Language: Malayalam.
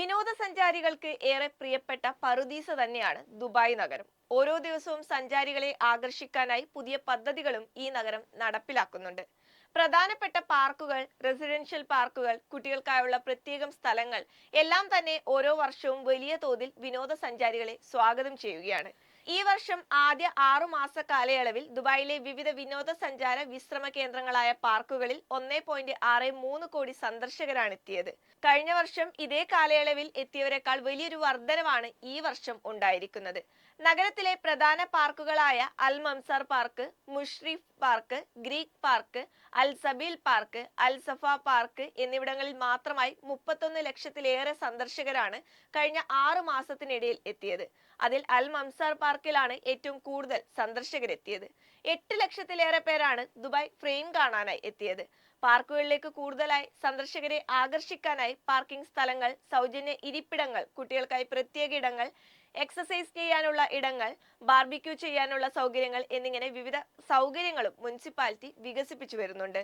വിനോദസഞ്ചാരികൾക്ക് ഏറെ പ്രിയപ്പെട്ട പറുദീസ തന്നെയാണ് ദുബായ് നഗരം. ഓരോ ദിവസവും സഞ്ചാരികളെ ആകർഷിക്കാനായി പുതിയ പദ്ധതികളും ഈ നഗരം നടപ്പിലാക്കുന്നുണ്ട്. പ്രധാനപ്പെട്ട പാർക്കുകൾ, റെസിഡൻഷ്യൽ പാർക്കുകൾ, കുട്ടികൾക്കായുള്ള പ്രത്യേകം സ്ഥലങ്ങൾ എല്ലാം തന്നെ ഓരോ വർഷവും വലിയ തോതിൽ വിനോദസഞ്ചാരികളെ സ്വാഗതം ചെയ്യുകയാണ്. ഈ വർഷം ആദ്യ 6 മാസ കാലയളവിൽ ദുബായിലെ വിവിധ വിനോദസഞ്ചാര വിശ്രമ കേന്ദ്രങ്ങളായ പാർക്കുകളിൽ 1.63 കോടി സന്ദർശകരാണ് എത്തിയത്. കഴിഞ്ഞ വർഷം ഇതേ കാലയളവിൽ എത്തിയവരെക്കാൾ വലിയൊരു വർധനവാണ് ഈ വർഷം ഉണ്ടായിരിക്കുന്നത്. നഗരത്തിലെ പ്രധാന പാർക്കുകളായ Al Mamzar park, Mushrif park, Creek park, Al Sabeel park, Al Safa park എന്നിവിടങ്ങളിൽ മാത്രമായി 31 ലക്ഷത്തിലേറെ സന്ദർശകരാണ് കഴിഞ്ഞ 6 മാസത്തിനിടയിൽ എത്തിയത്. അതിൽ അൽ മംസർ പാർക്കിലാണ് ഏറ്റവും കൂടുതൽ സന്ദർശകരെത്തിയത്. 8 ലക്ഷത്തിലേറെ പേരാണ് ദുബായ് ഫ്രെയിം കാണാനായി എത്തിയത്. പാർക്കുകളിലേക്ക് കൂടുതലായി സന്ദർശകരെ ആകർഷിക്കാനായി പാർക്കിംഗ് സ്ഥലങ്ങൾ, സൗജന്യ ഇരിപ്പിടങ്ങൾ, കുട്ടികൾക്കായി പ്രത്യേക ഇടങ്ങൾ, എക്സസൈസ് ചെയ്യാനുള്ള ഇടങ്ങൾ, ബാർബിക്യൂ ചെയ്യാനുള്ള സൗകര്യങ്ങൾ എന്നിങ്ങനെ വിവിധ സൗകര്യങ്ങളും മുനിസിപ്പാലിറ്റി വികസിപ്പിച്ചു വരുന്നുണ്ട്.